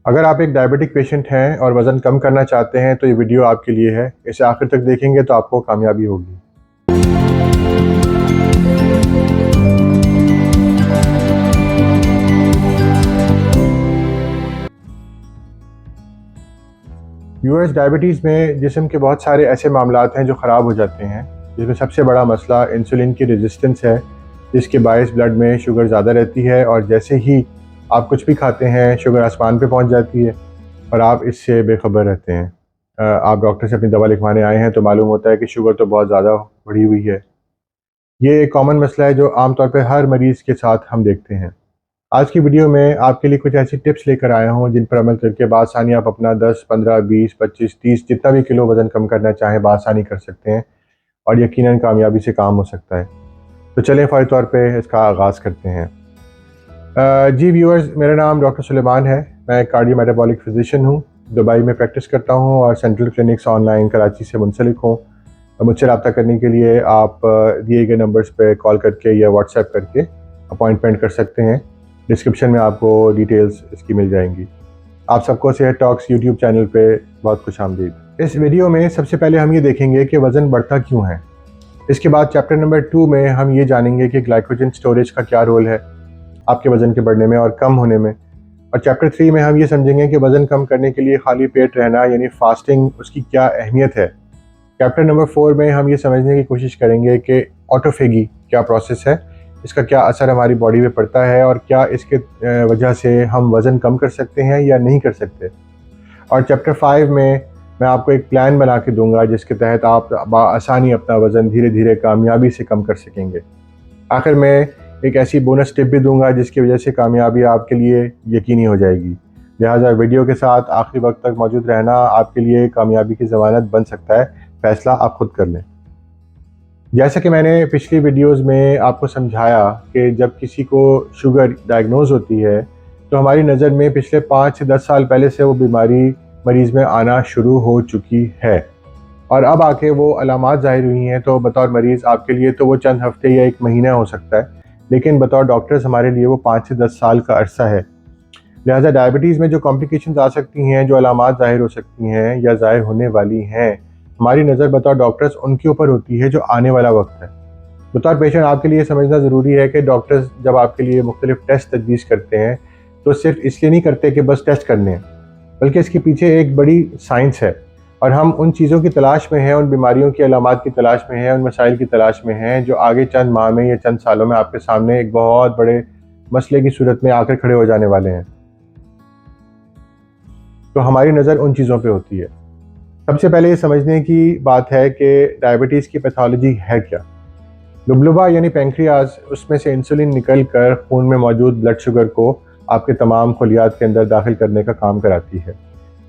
अगर आप एक डायबिटिक पेशेंट हैं और वज़न कम करना चाहते हैं तो ये वीडियो आपके लिए है। इसे आखिर तक देखेंगे तो आपको कामयाबी होगी। व्यूअर्स, डायबिटीज़ में जिस्म के बहुत सारे ऐसे मामलात हैं जो ख़राब हो जाते हैं, जिसमें सबसे बड़ा मसला इंसुलिन की रेजिस्टेंस है, जिसके बायस ब्लड में शुगर ज़्यादा रहती है और जैसे ही आप कुछ भी खाते हैं शुगर आसमान पे पहुंच जाती है और आप इससे बेखबर रहते हैं। आप डॉक्टर से अपनी दवा लिखवाने आए हैं तो मालूम होता है कि शुगर तो बहुत ज़्यादा बढ़ी हुई है। ये एक कॉमन मसला है जो आमतौर पे हर मरीज़ के साथ हम देखते हैं। आज की वीडियो में आपके लिए कुछ ऐसी टिप्स लेकर आया हूँ जिन पर अमल करके बआसानी आप अपना 10, 15, 20, 25, 30 जितना भी किलो वज़न कम करना चाहें बआसानी कर सकते हैं और यकीनन कामयाबी से काम हो सकता है। तो चलें फ़ौरी तौर पे इसका आगाज़ करते हैं। जी व्यूअर्स, मेरा नाम डॉक्टर सुलेमान है। मैं कार्डियो मेटाबॉलिक फ़िज़िशियन हूँ। दुबई में प्रैक्टिस करता हूँ और सेंट्रल क्लिनिक्स ऑनलाइन कराची से मुंसलिक हूँ। मुझसे रब्ता करने के लिए आप दिए गए नंबर्स पे कॉल करके या व्हाट्सएप करके अपॉइंटमेंट कर सकते हैं। डिस्क्रिप्शन में आपको डिटेल्स इसकी मिल जाएंगी। आप सबको सेहत टॉक्स यूट्यूब चैनल पे बहुत खुशामदीद। इस वीडियो में सबसे पहले हम ये देखेंगे कि वज़न बढ़ता क्यों है। इसके बाद चैप्टर नंबर 2 में हम ये जानेंगे कि ग्लाइकोजन स्टोरेज का क्या रोल है आपके वज़न के बढ़ने में और कम होने में। और चैप्टर 3 में हम ये समझेंगे कि वज़न कम करने के लिए खाली पेट रहना यानी फास्टिंग उसकी क्या अहमियत है। चैप्टर नंबर 4 में हम ये समझने की कोशिश करेंगे कि ऑटोफेगी क्या प्रोसेस है, इसका क्या असर हमारी बॉडी पे पड़ता है और क्या इसके वजह से हम वज़न कम कर सकते हैं या नहीं कर सकते। और चैप्टर 5 में मैं आपको एक प्लान बना के दूंगा जिसके तहत आप आसानी अपना वज़न धीरे धीरे कामयाबी से कम कर सकेंगे। आखिर में एक ऐसी बोनस टिप भी दूंगा जिसकी वजह से कामयाबी आपके लिए यकीनी हो जाएगी। लिहाजा वीडियो के साथ आखिरी वक्त तक मौजूद रहना आपके लिए कामयाबी की ज़मानत बन सकता है। फ़ैसला आप खुद कर लें। जैसा कि मैंने पिछली वीडियोस में आपको समझाया कि जब किसी को शुगर डायग्नोज होती है तो हमारी नज़र में पिछले 5 से 10 साल पहले से वो बीमारी मरीज़ में आना शुरू हो चुकी है और अब आके वो अलामात ज़ाहिर हुई हैं। तो बतौर मरीज़ आपके लिए तो वो चंद हफ्ते या 1 महीना हो सकता है, लेकिन बतौर डॉक्टर्स हमारे लिए वो 5 से 10 साल का अरसा है। लिहाजा डायबिटीज़ में जो कॉम्प्लिकेशंस आ सकती हैं, जो अलामात ज़ाहिर हो सकती हैं या ज़ाहिर होने वाली हैं, हमारी नज़र बतौर डॉक्टर्स उनके ऊपर होती है जो आने वाला वक्त है। बतौर पेशेंट आपके लिए समझना ज़रूरी है कि डॉक्टर्स जब आपके लिए मुख्तलिफ टेस्ट तजवीज़ करते हैं तो सिर्फ इसलिए नहीं करते कि बस टेस्ट करने हैं, बल्कि इसके पीछे एक बड़ी साइंस है और हम उन चीज़ों की तलाश में हैं, उन बीमारियों की अलामात की तलाश में हैं, उन मसाइल की तलाश में हैं जो आगे चंद माह में या चंद सालों में आपके सामने एक बहुत बड़े मसले की सूरत में आकर खड़े हो जाने वाले हैं। तो हमारी नज़र उन चीज़ों पे होती है। सबसे पहले ये समझने की बात है कि डायबिटीज़ की पैथोलॉजी है क्या। लुबलुबा यानी पेंक्रियाज, उसमें से इंसुलिन निकल कर खून में मौजूद ब्लड शुगर को आपके तमाम खलियात के अंदर दाखिल करने का काम कराती है,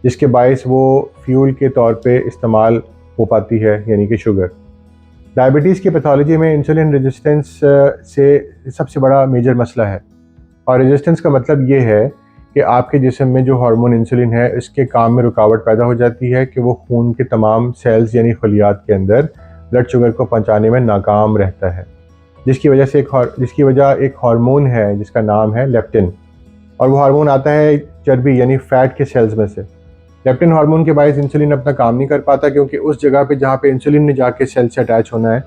जिसके बायस वो फ्यूल के तौर पे इस्तेमाल हो पाती है, यानी कि शुगर। डायबिटीज़ की पैथोलॉजी में इंसुलिन रेजिस्टेंस से सबसे बड़ा मेजर मसला है और रेजिस्टेंस का मतलब ये है कि आपके जिस्म में जो हार्मोन इंसुलिन है इसके काम में रुकावट पैदा हो जाती है कि वो खून के तमाम सेल्स यानी खलियात के अंदर ब्लड शुगर को पहुंचाने में नाकाम रहता है, जिसकी वजह एक हार्मोन है जिसका नाम है लेप्टिन। और वो हार्मोन आता है चर्बी यानी फैट के सेल्स में से। लेप्टिन हार्मोन के बायस इंसुलिन अपना काम नहीं कर पाता क्योंकि उस जगह पे जहाँ पे इंसुलिन ने जाके सेल से अटैच होना है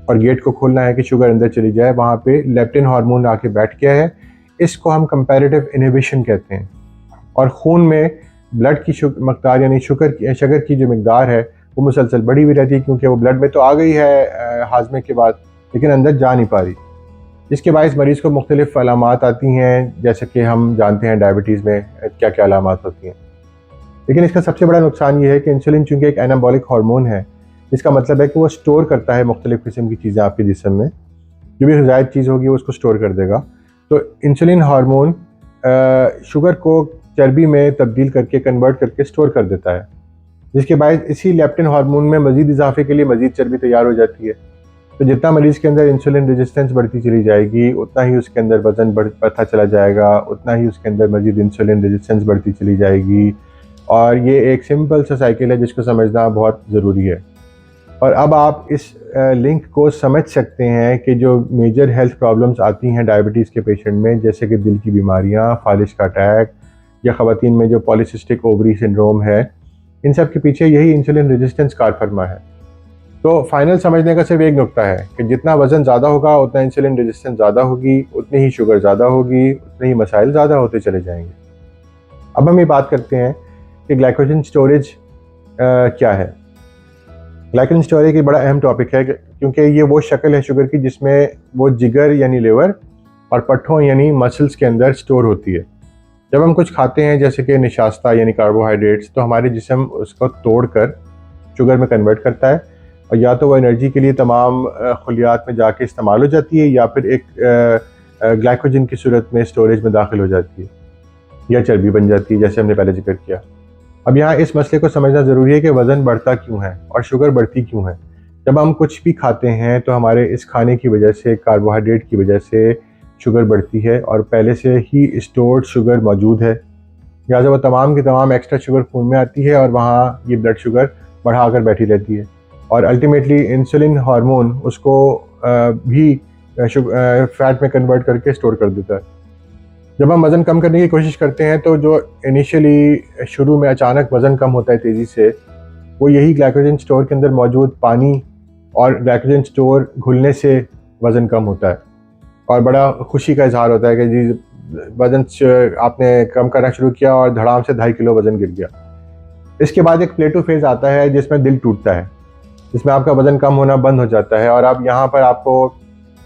और गेट को खोलना है कि शुगर अंदर चली जाए, वहाँ पे लेप्टिन हार्मोन आके बैठ गया है। इसको हम कंपैरेटिव इनहिबिशन कहते हैं। और खून में ब्लड की मकदार यानी शुगर की जो मकदार है वो मुसलसल बढ़ी हुई रहती है क्योंकि वो ब्लड में तो आ गई है हाजमे के बाद, लेकिन अंदर जा नहीं पा रही, जिसके बायस मरीज़ को मुख्तलिफ अलामात आती हैं, जैसे कि हम जानते हैं डायबिटीज़ में क्या क्या अलामात होती हैं। लेकिन इसका सबसे बड़ा नुकसान ये है कि इंसुलिन चूँकि एक एनाबॉलिक हार्मोन है, इसका मतलब है कि वो स्टोर करता है मुख्तलिफ किस्म की चीज़ें आपके जिस्म में। जो भी ग़िज़ाई चीज़ होगी वो उसको स्टोर कर देगा। तो इंसुलिन हार्मोन शुगर को चर्बी में तब्दील करके कन्वर्ट करके स्टोर कर देता है, जिसके बाद इसी लेप्टिन हार्मोन में मज़ीद इजाफे के लिए मज़ीद चर्बी तैयार हो जाती है। तो जितना मरीज़ के अंदर इंसुलिन रेजिस्टेंस बढ़ती चली जाएगी उतना ही उसके अंदर वज़न बढ़ता चला जाएगा, उतना ही उसके अंदर मज़ीद इंसुलिन रेजिस्टेंस बढ़ती चली जाएगी। और ये एक सिंपल सा साइकिल है जिसको समझना बहुत ज़रूरी है। और अब आप इस लिंक को समझ सकते हैं कि जो मेजर हेल्थ प्रॉब्लम्स आती हैं डायबिटीज़ के पेशेंट में, जैसे कि दिल की बीमारियां, फालिज का अटैक, या ख़वातीन में जो पॉलीसिस्टिक ओवरी सिंड्रोम है, इन सब के पीछे यही इंसुलिन रेजिस्टेंस कारफरमा है। तो फाइनल समझने का सिर्फ एक नुक्ता है कि जितना वज़न ज़्यादा होगा उतना इंसुलिन रेजिस्टेंस ज़्यादा होगी, उतनी ही शुगर ज़्यादा होगी, उतने ही मसाइल ज़्यादा होते चले जाएंगे। अब हम ये बात करते हैं कि ग्लाइकोजन स्टोरेज क्या है। ग्लाइकोजन स्टोरेज एक बड़ा अहम टॉपिक है क्योंकि ये वो शक्ल है शुगर की जिसमें वो जिगर यानी लिवर और पट्ठों यानी मसल्स के अंदर स्टोर होती है। जब हम कुछ खाते हैं जैसे कि निशास्ता यानी कार्बोहाइड्रेट्स, तो हमारे जिस्म उसको तोड़कर शुगर में कन्वर्ट करता है और या तो वो एनर्जी के लिए तमाम खलियात में जाके इस्तेमाल हो जाती है या फिर एक ग्लाइकोजन की सूरत में स्टोरेज में दाखिल हो जाती है या चर्बी बन जाती है, जैसे हमने पहले जिक्र किया। अब यहाँ इस मसले को समझना ज़रूरी है कि वज़न बढ़ता क्यों है और शुगर बढ़ती क्यों है। जब हम कुछ भी खाते हैं तो हमारे इस खाने की वजह से, कार्बोहाइड्रेट की वजह से शुगर बढ़ती है और पहले से ही स्टोर्ड शुगर मौजूद है, लिहाजा वो तमाम की तमाम एक्स्ट्रा शुगर खून में आती है और वहाँ ये ब्लड शुगर बढ़ा कर बैठी रहती है और अल्टीमेटली इंसुलिन हार्मोन उसको भी फैट में कन्वर्ट करके स्टोर कर देता है। जब हम वज़न कम करने की कोशिश करते हैं तो जो इनिशियली शुरू में अचानक वज़न कम होता है तेज़ी से, वो यही ग्लाइकोजन स्टोर के अंदर मौजूद पानी और ग्लाइकोजन स्टोर घुलने से वज़न कम होता है और बड़ा खुशी का इजहार होता है कि जी वज़न आपने कम करना शुरू किया और धड़ाम से 2.5 किलो वज़न गिर गया। इसके बाद एक प्लेटो फेज़ आता है जिसमें दिल टूटता है, जिसमें आपका वज़न कम होना बंद हो जाता है और अब यहाँ पर आपको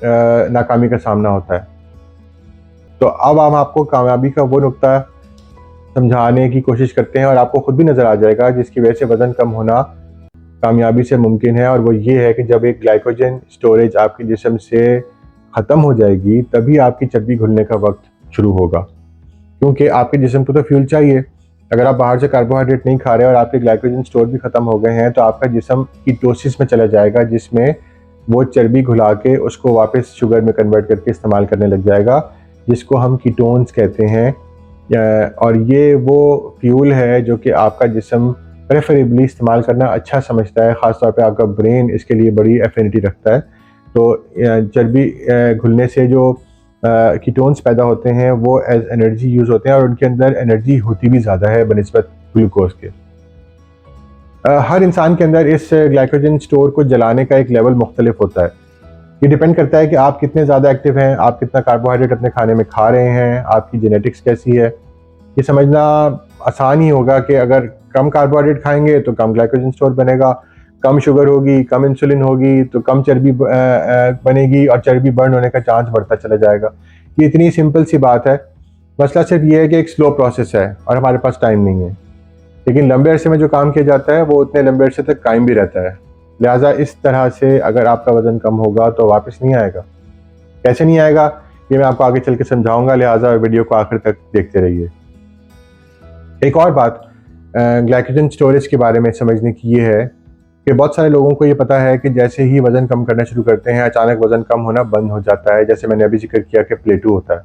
नाकामी का सामना होता है। तो अब हम आपको कामयाबी का वो नुक्ता समझाने की कोशिश करते हैं और आपको खुद भी नज़र आ जाएगा जिसकी वजह से वज़न कम होना कामयाबी से मुमकिन है, और वो ये है कि जब एक ग्लाइकोजन स्टोरेज आपके जिस्म से ख़त्म हो जाएगी तभी आपकी चर्बी घुलने का वक्त शुरू होगा, क्योंकि आपके जिस्म को तो फ्यूल चाहिए। अगर आप बाहर से कार्बोहाइड्रेट नहीं खा रहे और आपके ग्लाइकोजन स्टोर भी ख़त्म हो गए हैं तो आपका जिस्म कीटोसिस में चला जाएगा, जिसमें वो चर्बी घुला के उसको वापस शुगर में कन्वर्ट करके इस्तेमाल करने लग जाएगा, जिसको हम कीटोन्स कहते हैं। और ये वो फ्यूल है जो कि आपका जिस्म प्रेफरेबली इस्तेमाल करना अच्छा समझता है, ख़ास तौर पे आपका ब्रेन इसके लिए बड़ी एफिनिटी रखता है। तो चर्बी घुलने से जो कीटोन्स पैदा होते हैं वो एज एनर्जी यूज़ होते हैं और उनके अंदर एनर्जी होती भी ज़्यादा है बनिस्बत ग्लूकोज के। हर इंसान के अंदर इस ग्लाइकोजन स्टोर को जलाने का एक लेवल मुख्तलिफ होता है। ये डिपेंड करता है कि आप कितने ज़्यादा एक्टिव हैं, आप कितना कार्बोहाइड्रेट अपने खाने में खा रहे हैं, आपकी जेनेटिक्स कैसी है। ये समझना आसान ही होगा कि अगर कम कार्बोहाइड्रेट खाएंगे तो कम ग्लाइकोजन स्टोर बनेगा, कम शुगर होगी, कम इंसुलिन होगी तो कम चर्बी बनेगी और चर्बी बर्न होने का चांस बढ़ता चला जाएगा। ये इतनी सिंपल सी बात है। मसला सिर्फ ये है कि एक स्लो प्रोसेस है और हमारे पास टाइम नहीं है, लेकिन लंबे अरसे में जो काम किया जाता है वो उतने लंबे अरसे तक कायम भी रहता है। लिहाजा इस तरह से अगर आपका वज़न कम होगा तो वापस नहीं आएगा। कैसे नहीं आएगा ये मैं आपको आगे चल के समझाऊंगा, लिहाजा वीडियो को आखिर तक देखते रहिए। एक और बात ग्लाइकोजन स्टोरेज के बारे में समझने की ये है कि बहुत सारे लोगों को ये पता है कि जैसे ही वज़न कम करना शुरू करते हैं अचानक वज़न कम होना बंद हो जाता है, जैसे मैंने अभी जिक्र किया कि प्लेटू होता है,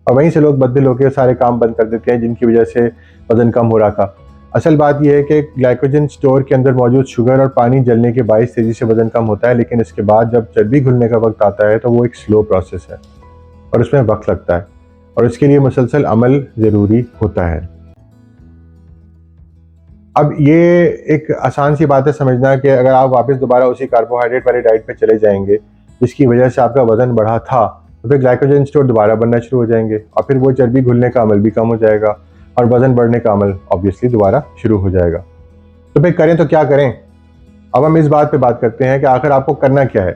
और वहीं से लोग बददिल होकर सारे काम बंद कर देते हैं जिनकी वजह से वज़न कम हो रहा था। असल बात यह है कि ग्लाइकोजन स्टोर के अंदर मौजूद शुगर और पानी जलने के बायस तेज़ी से वज़न कम होता है, लेकिन इसके बाद जब चर्बी घुलने का वक्त आता है तो वो एक स्लो प्रोसेस है और उसमें वक्त लगता है और उसके लिए मुसलसल अमल ज़रूरी होता है। अब ये एक आसान सी बात है समझना कि अगर आप वापस दोबारा उसी कार्बोहाइड्रेट वाली डाइट पे चले जाएंगे जिसकी वजह से आपका वज़न बढ़ा था, तो फिर ग्लाइकोजन स्टोर दोबारा बनना शुरू हो जाएंगे और फिर वो चर्बी घुलने का अमल भी कम हो जाएगा और वज़न बढ़ने का अमल ऑब्वियसली दोबारा शुरू हो जाएगा। तो फिर करें तो क्या करें? अब हम इस बात पे बात करते हैं कि आखिर आपको करना क्या है।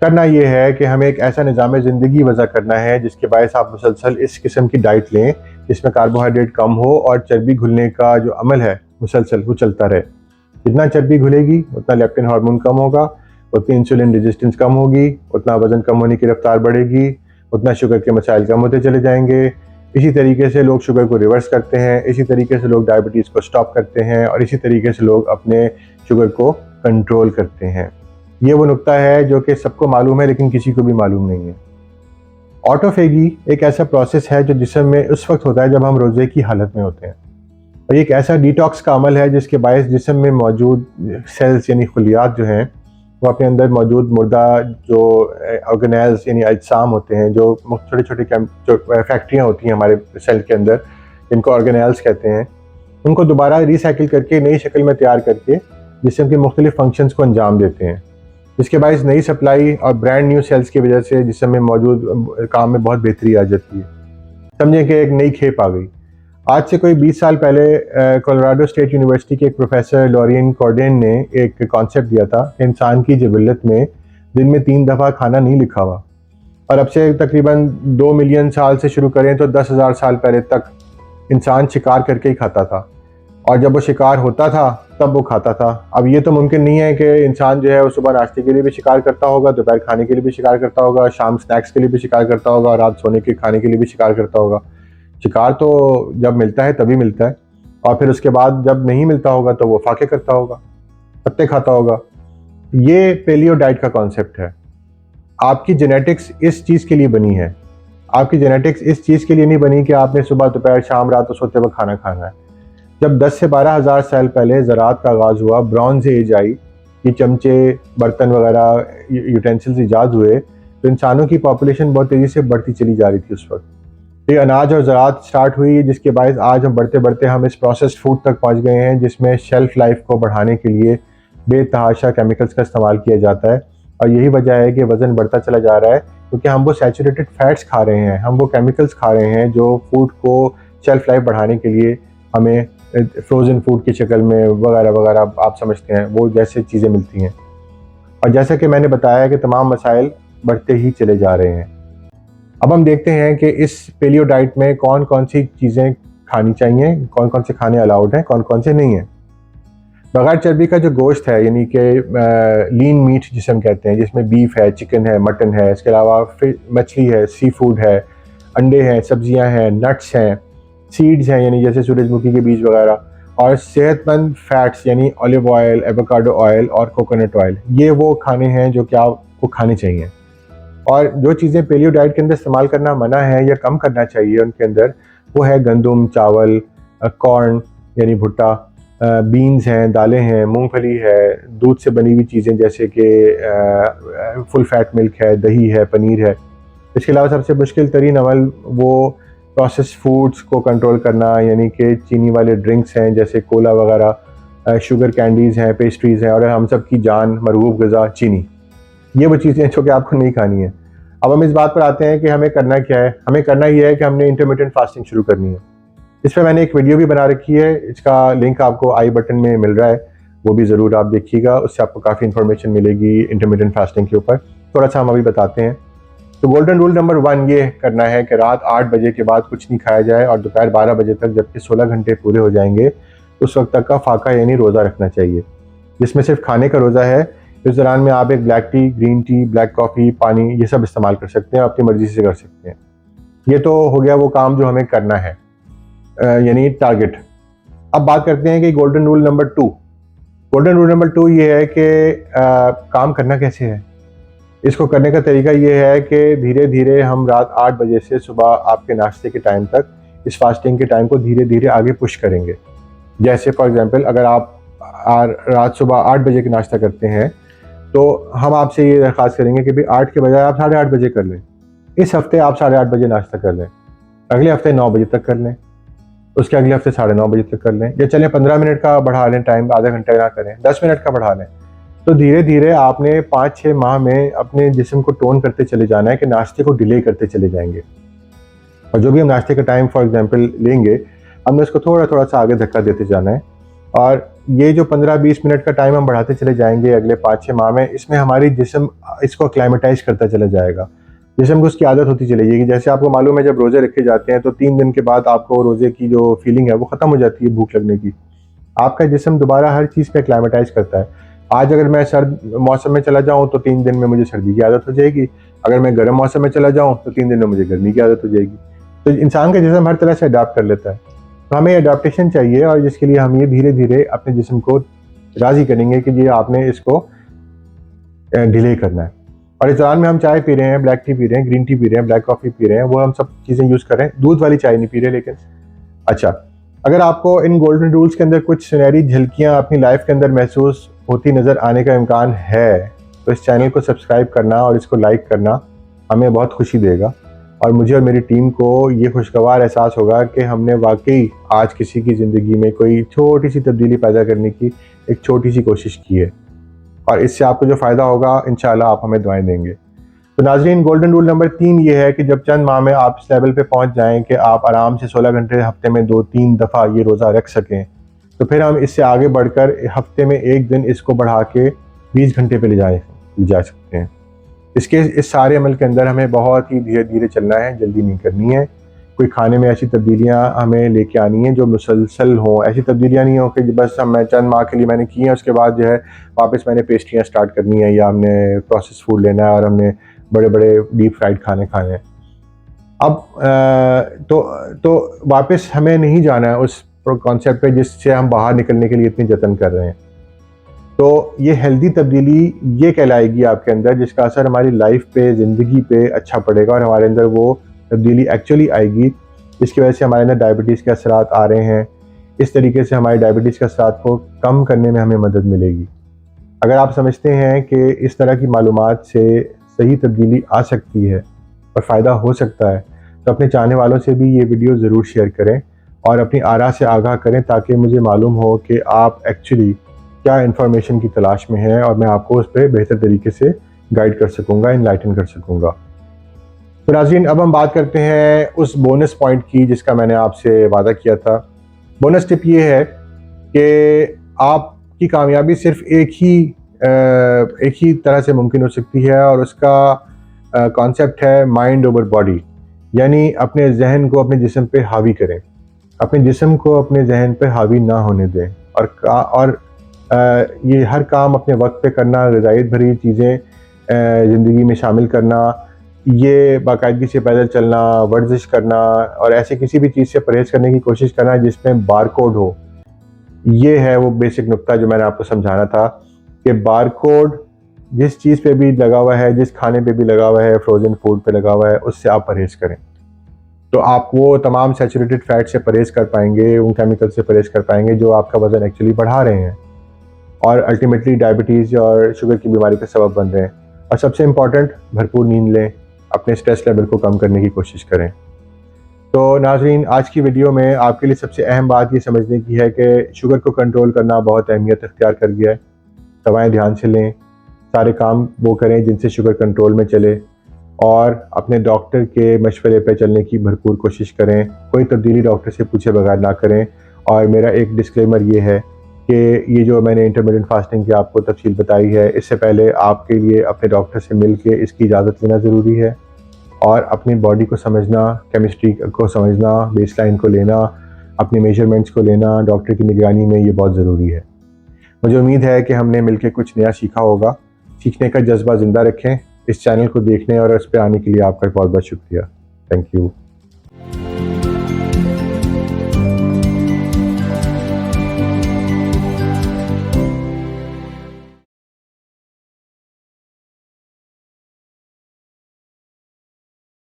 करना ये है कि हमें एक ऐसा निज़ाम ज़िंदगी वज़ा करना है जिसके बायस आप मुसलसल इस किस्म की डाइट लें जिसमें कार्बोहाइड्रेट कम हो और चर्बी घुलने का जो अमल है मुसलसल वो चलता रहे। जितना चर्बी घुलेगी उतना लेप्टिन हार्मोन कम होगा, उतनी इंसुलिन रेजिस्टेंस कम होगी, उतना वज़न कम होने की रफ्तार बढ़ेगी, उतना शुगर के मसाइल कम होते चले जाएंगे। इसी तरीके से लोग शुगर को रिवर्स करते हैं, इसी तरीके से लोग डायबिटीज़ को स्टॉप करते हैं और इसी तरीके से लोग अपने शुगर को कंट्रोल करते हैं। ये वो नुक्ता है जो कि सबको मालूम है लेकिन किसी को भी मालूम नहीं है। ऑटोफेगी एक ऐसा प्रोसेस है जो जिस्म में उस वक्त होता है जब हम रोज़े की हालत में होते हैं, और ये एक ऐसा डिटॉक्स का अमल है जिसके बायस जिस्म में मौजूद सेल्स यानी खुलियात जो हैं वो अपने अंदर मौजूद मुर्दा जो ऑर्गेनेल्स यानी अजसाम होते हैं, जो छोटे छोटे फैक्ट्रियाँ होती हैं हमारे सेल के अंदर, जिनको ऑर्गेनेल्स कहते हैं, उनको दोबारा रिसाइकिल करके नई शक्ल में तैयार करके जिसम के मुख्तलिफ फंक्शंस को अंजाम देते हैं, जिसके बायस नई सप्लाई और ब्रांड न्यू सेल्स की वजह से जिसम में मौजूद काम में बहुत बेहतरी आ जाती है। समझें कि एक नई खेप आ गई। आज से कोई 20 साल पहले कोलोराडो स्टेट यूनिवर्सिटी के एक प्रोफेसर लॉरियन कॉर्डेन ने एक कॉन्सेप्ट दिया था कि इंसान की जबिलत में दिन में 3 दफ़ा खाना नहीं लिखा हुआ, और अब से तकरीबन 2 मिलियन साल से शुरू करें तो 10,000 साल पहले तक इंसान शिकार करके ही खाता था, और जब वो शिकार होता था तब वो खाता था। अब ये तो मुमकिन नहीं है कि इंसान जो है वो सुबह नाश्ते के लिए भी शिकार करता होगा, दोपहर खाने के लिए भी शिकार करता होगा, शाम स्नैक्स के लिए भी शिकार करता होगा, और रात सोने के खाने के लिए भी शिकार करता होगा। शिकार तो जब मिलता है तभी मिलता है, और फिर उसके बाद जब नहीं मिलता होगा तो वो फाके करता होगा, पत्ते खाता होगा। ये पेलियो डाइट का कॉन्सेप्ट है। आपकी जेनेटिक्स इस चीज़ के लिए बनी है। आपकी जेनेटिक्स इस चीज़ के लिए नहीं बनी कि आपने सुबह दोपहर शाम रात सोते वक्त खाना खाना है। जब 10 से 12 हज़ार साल पहले ज़राअत का आगाज़ हुआ, ब्रॉन्ज एज आई, ये चमचे बर्तन वगैरह यूटेंसिल्स ईजाद हुए, तो इंसानों की पॉपुलेशन बहुत तेज़ी से बढ़ती चली जा रही थी उस वक्त। ये अनाज और ज़राअत स्टार्ट हुई, जिसके बायस आज हम बढ़ते बढ़ते हम इस प्रोसेस्ड फूड तक पहुँच गए हैं, जिसमें शेल्फ़ लाइफ को बढ़ाने के लिए बेतहाशा केमिकल्स का इस्तेमाल किया जाता है। और यही वजह है कि वज़न बढ़ता चला जा रहा है, क्योंकि हम वो सैचुरेटेड फैट्स खा रहे हैं, हम वो केमिकल्स खा रहे हैं जो फूड को शेल्फ़ लाइफ बढ़ाने के लिए हमें फ्रोज़न फूड की शक्ल में वगैरह वगैरह आप समझते हैं, वो जैसे चीज़ें मिलती हैं। और जैसा कि मैंने बताया कि तमाम मसाइल बढ़ते ही चले जा रहे हैं। अब हम देखते हैं कि इस पेलियो डाइट में कौन कौन सी चीज़ें खानी चाहिए, कौन कौन से खाने अलाउड हैं, कौन कौन से नहीं हैं। बगैर चर्बी का जो गोश्त है, यानी कि लीन मीट जिसे हम कहते हैं, जिसमें बीफ है, चिकन है, मटन है, इसके अलावा फिर मछली है, सी फूड है, अंडे हैं, सब्जियां हैं, नट्स हैं, सीड्स हैं यानी जैसे सूरजमुखी के बीज वगैरह, और सेहतमंद फैट्स यानी ऑलिव ऑयल, एवोकाडो ऑयल और कोकोनट ऑयल, ये वो खाने हैं जो कि आपको खाने चाहिए। और जो चीज़ें पेलियो डाइट के अंदर इस्तेमाल करना मना है या कम करना चाहिए उनके अंदर, वो है गंदम, चावल, कॉर्न यानी भुट्टा, बीन्स हैं, दालें हैं, मूंगफली है, दूध से बनी हुई चीज़ें जैसे कि फुल फैट मिल्क है, दही है, पनीर है। इसके अलावा सबसे मुश्किल तरीन अमल वो प्रोसेस फूड्स को कंट्रोल करना, यानी कि चीनी वाले ड्रिंक्स हैं जैसे कोला वगैरह, शुगर कैंडीज़ हैं, पेस्ट्रीज़ हैं, और हम सब की जान मरगूब ग़िज़ा चीनी। ये वो चीज़ें हैं जो कि आपको नहीं खानी है। अब हम इस बात पर आते हैं कि हमें करना क्या है। हमें करना ये है कि हमने इंटरमिटेंट फास्टिंग शुरू करनी है। इस पर मैंने एक वीडियो भी बना रखी है, इसका लिंक आपको आई बटन में मिल रहा है, वो भी ज़रूर आप देखिएगा, उससे आपको काफ़ी इन्फॉर्मेशन मिलेगी इंटरमिटेंट फास्टिंग के ऊपर। थोड़ा सा हम अभी बताते हैं। तो गोल्डन रूल नंबर 1 ये करना है कि रात 8 बजे के बाद कुछ नहीं खाया जाए, और दोपहर 12 बजे तक, जबकि 16 घंटे पूरे हो जाएंगे उस वक्त तक का फाका यानी रोज़ा रखना चाहिए, जिसमें सिर्फ खाने का रोज़ा है। इस दौरान में आप एक black T, green tea, black coffee, पानी, ये सब इस्तेमाल कर सकते हैं, अपनी मर्ज़ी से कर सकते हैं। ये तो हो गया वो काम जो हमें करना है, यानी टारगेट। अब बात करते हैं कि golden rule number 2। Golden rule number 2 ये है कि काम करना कैसे है। इसको करने का तरीका ये है कि धीरे धीरे हम रात 8 बजे से सुबह आपके नाश्ते के टाइम तक इस फास्टिंग के टाइम को धीरे धीरे आगे पुश करेंगे। जैसे फॉर एग्जांपल अगर आप रात सुबह 8 बजे का नाश्ता करते हैं, तो हम आपसे ये दरख्वास्त करेंगे कि भाई 8 के बजाय आप 8:30 बजे कर लें। इस हफ्ते आप 8:30 बजे नाश्ता कर लें, अगले हफ्ते 9 बजे तक कर लें, उसके अगले हफ्ते 9:30 बजे तक कर लें, या चलें 15 मिनट का बढ़ा लें टाइम, आधा घंटा ना करें, 10 मिनट का बढ़ा लें। तो धीरे धीरे आपने 5-6 माह में अपने जिस्म को टोन करते चले जाना है कि नाश्ते को डिले करते चले जाएंगे। और जो भी हम नाश्ते का टाइम फॉर एग्जांपल लेंगे, हमने उसको थोड़ा थोड़ा सा आगे धक्का देते जाना है। और ये जो 15-20 मिनट का टाइम हम बढ़ाते चले जाएंगे अगले 5-6 माह में, इसमें हमारी जिस्म इसको एक्लाइमेटाइज करता चला जाएगा, जिस्म को उसकी आदत होती चली जाएगी। जैसे आपको मालूम है जब रोज़े रखे जाते हैं तो 3 दिन के बाद आपको रोज़े की जो फीलिंग है वो ख़त्म हो जाती है, भूख लगने की। आपका जिस्म दोबारा हर चीज़ पे एक्लाइमेटाइज करता है। आज अगर मैं सर्द मौसम में चला जाऊँ तो 3 दिन में मुझे सर्दी की आदत हो जाएगी, अगर मैं गर्म मौसम में चला जाऊँ तो 3 दिन में मुझे गर्मी की आदत हो जाएगी। तो इंसान का जिस्म हर तरह से अडाप्ट कर लेता है। तो हमें अडाप्टेशन चाहिए, और जिसके लिए हम ये धीरे धीरे अपने जिस्म को राज़ी करेंगे कि ये आपने इसको डिले करना है। और इस दौरान में हम चाय पी रहे हैं, ब्लैक टी पी रहे हैं, ग्रीन टी पी रहे हैं, ब्लैक कॉफ़ी पी रहे हैं, वो हम सब चीज़ें यूज़ कर रहे हैं। दूध वाली चाय नहीं पी रहे। लेकिन अच्छा, अगर आपको इन गोल्डन रूल्स के अंदर कुछ सुनहरी झलकियाँ अपनी लाइफ के अंदर महसूस होती नज़र आने का इम्कान है, तो इस चैनल को सब्सक्राइब करना और इसको लाइक करना हमें बहुत खुशी देगा। और मुझे और मेरी टीम को ये खुशगवार एहसास होगा कि हमने वाकई आज किसी की ज़िंदगी में कोई छोटी सी तब्दीली पैदा करने की एक छोटी सी कोशिश की है, और इससे आपको जो फ़ायदा होगा इंशाल्लाह आप हमें दुआएं देंगे। तो नाज़रीन, गोल्डन रूल नंबर 3 ये है कि जब चंद माह में आप इस लेवल पे पहुंच जाएं कि आप आराम से 16 घंटे हफ्ते में 2-3 दफ़ा ये रोज़ा रख सकें, तो फिर हम इससे आगे बढ़कर हफ्ते में एक दिन इसको बढ़ा के 20 घंटे पे ले जा सकते हैं। इस सारे अमल के अंदर हमें बहुत ही धीरे धीरे चलना है, जल्दी नहीं करनी है। कोई खाने में ऐसी तब्दीलियाँ हमें लेके आनी है जो मुसलसल हों। ऐसी तब्दीलियाँ नहीं हो कि बस मैं चंद माह के लिए मैंने की हैं, उसके बाद जो है वापस मैंने पेस्ट्रियाँ स्टार्ट करनी है या हमने प्रोसेस फूड लेना है और हमने बड़े बड़े डीप फ्राइड खाने खाने हैं। अब तो वापस हमें नहीं जाना है उस कॉन्सेप्ट पे जिससे हम बाहर निकलने के लिए इतनी जतन कर रहे हैं। तो ये हेल्दी तब्दीली ये कहलाएगी आपके अंदर, जिसका असर हमारी लाइफ पे, ज़िंदगी पे अच्छा पड़ेगा और हमारे अंदर वो तब्दीली एक्चुअली आएगी जिसकी वजह से हमारे अंदर डायबिटीज़ के असरात आ रहे हैं। इस तरीके से हमारी डायबिटीज़ के असरात को कम करने में हमें मदद मिलेगी। अगर आप समझते हैं कि इस तरह की मालूमात से सही तब्दीली आ सकती है और फ़ायदा हो सकता है, तो अपने चाहने वालों से भी ये वीडियो ज़रूर शेयर करें और अपनी आरा से आगाह करें, ताकि मुझे मालूम हो कि आप एक्चुअली क्या इन्फॉर्मेशन की तलाश में हैं और मैं आपको उस पर बेहतर तरीके से गाइड कर सकूँगा, इनलाइटन कर सकूँगा। तो नाज़रीन, अब हम बात करते हैं उस बोनस पॉइंट की जिसका मैंने आपसे वादा किया था। बोनस टिप ये है कि आपकी कामयाबी सिर्फ एक ही तरह से मुमकिन हो सकती है, और उसका कॉन्सेप्ट है माइंड ओवर बॉडी। यानी अपने जहन को अपने जिस्म पे हावी करें, अपने जिस्म को अपने जहन पे हावी ना होने दें, और ये हर काम अपने वक्त पे करना, ग़िज़ाइयत भरी चीज़ें ज़िंदगी में शामिल करना, ये बाकायदगी से पैदल चलना, वर्जिश करना और ऐसे किसी भी चीज़ से परहेज़ करने की कोशिश करना जिसमें बारकोड हो। ये है वो बेसिक नुक्ता जो मैंने आपको समझाना था कि बारकोड जिस चीज़ पे भी लगा हुआ है, जिस खाने पे भी लगा हुआ है, फ्रोज़न फूड पे लगा हुआ है, उससे आप परहेज़ करें। तो आप वो तमाम सैचुरेटेड फैट से परहेज़ कर पाएंगे, उन केमिकल से परहेज़ कर पाएंगे जो आपका वज़न एक्चुअली बढ़ा रहे हैं और अल्टीमेटली डायबिटीज़ और शुगर की बीमारी का सबब बन रहे हैं। और सबसे इम्पॉर्टेंट, भरपूर नींद लें, अपने स्ट्रेस लेवल को कम करने की कोशिश करें। तो नाज़रीन, आज की वीडियो में आपके लिए सबसे अहम बात ये समझने की है कि शुगर को कंट्रोल करना बहुत अहमियत इख्तियार कर गया है। दवाएं ध्यान से लें, सारे काम वो करें जिनसे शुगर कंट्रोल में चले, और अपने डॉक्टर के मशवरे पे चलने की भरपूर कोशिश करें। कोई तब्दीली डॉक्टर से पूछे बगैर ना करें। और मेरा एक डिस्क्लेमर ये है कि ये जो मैंने इंटरमिटेंट फास्टिंग की आपको तफसील बताई है, इससे पहले आपके लिए अपने डॉक्टर से मिल के इसकी इजाज़त लेना ज़रूरी है, और अपनी बॉडी को समझना, केमिस्ट्री को समझना, बेसलाइन को लेना, अपने मेजरमेंट्स को लेना डॉक्टर की निगरानी में, ये बहुत ज़रूरी है। मुझे उम्मीद है कि हमने मिलकर कुछ नया सीखा होगा। सीखने का जज्बा ज़िंदा रखें। इस चैनल को देखने और इस पर आने के लिए आपका बहुत बहुत शुक्रिया। Thank you.